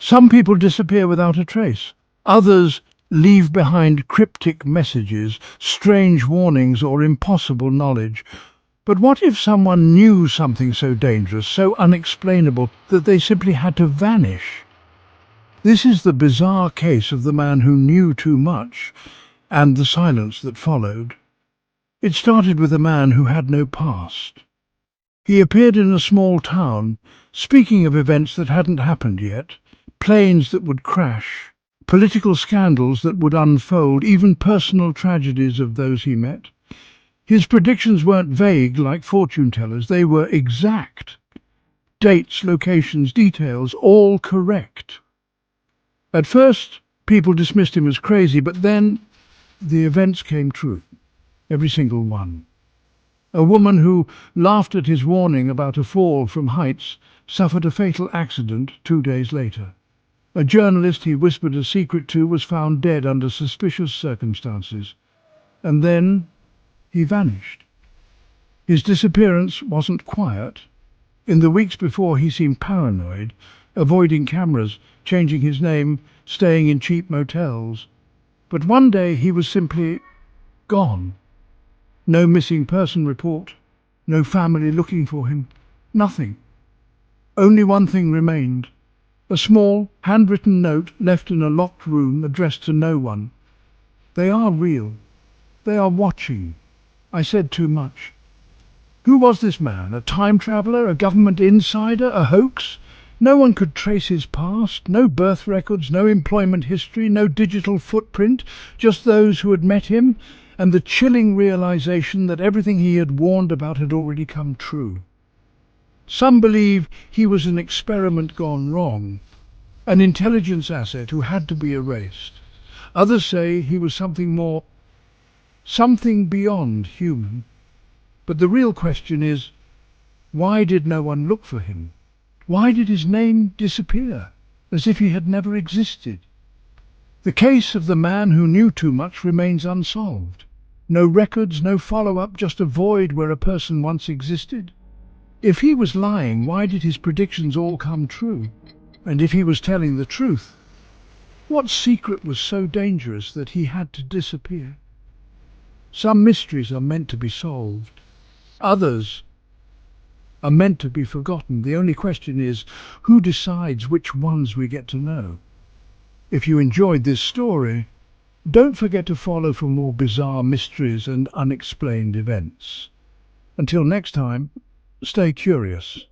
Some people disappear without a trace. Others leave behind cryptic messages, strange warnings, or impossible knowledge. But what if someone knew something so dangerous, so unexplainable, that they simply had to vanish? This is the bizarre case of the man who knew too much, and the silence that followed. It started with a man who had no past. He appeared in a small town, speaking of events that hadn't happened yet, planes that would crash, political scandals that would unfold, even personal tragedies of those he met. His predictions weren't vague like fortune tellers, they were exact. Dates, locations, details, all correct. At first, people dismissed him as crazy, but then the events came true, every single one. A woman who laughed at his warning about a fall from heights suffered a fatal accident 2 days later. A journalist he whispered a secret to was found dead under suspicious circumstances. And then he vanished. His disappearance wasn't quiet. In the weeks before, he seemed paranoid, avoiding cameras, changing his name, staying in cheap motels. But one day he was simply gone. No missing person report, no family looking for him, nothing. Only one thing remained. A small, handwritten note left in a locked room addressed to no one. They are real. They are watching. I said too much. Who was this man? A time traveller? A government insider? A hoax? No one could trace his past. No birth records, no employment history, no digital footprint. Just those who had met him, and the chilling realization that everything he had warned about had already come true. Some believe he was an experiment gone wrong, an intelligence asset who had to be erased. Others say he was something more, something beyond human. But the real question is, why did no one look for him? Why did his name disappear, as if he had never existed? The case of the man who knew too much remains unsolved. No records, no follow-up, just a void where a person once existed. If he was lying, why did his predictions all come true? And if he was telling the truth, what secret was so dangerous that he had to disappear? Some mysteries are meant to be solved. Others are meant to be forgotten. The only question is, who decides which ones we get to know? If you enjoyed this story, don't forget to follow for more bizarre mysteries and unexplained events. Until next time, stay curious.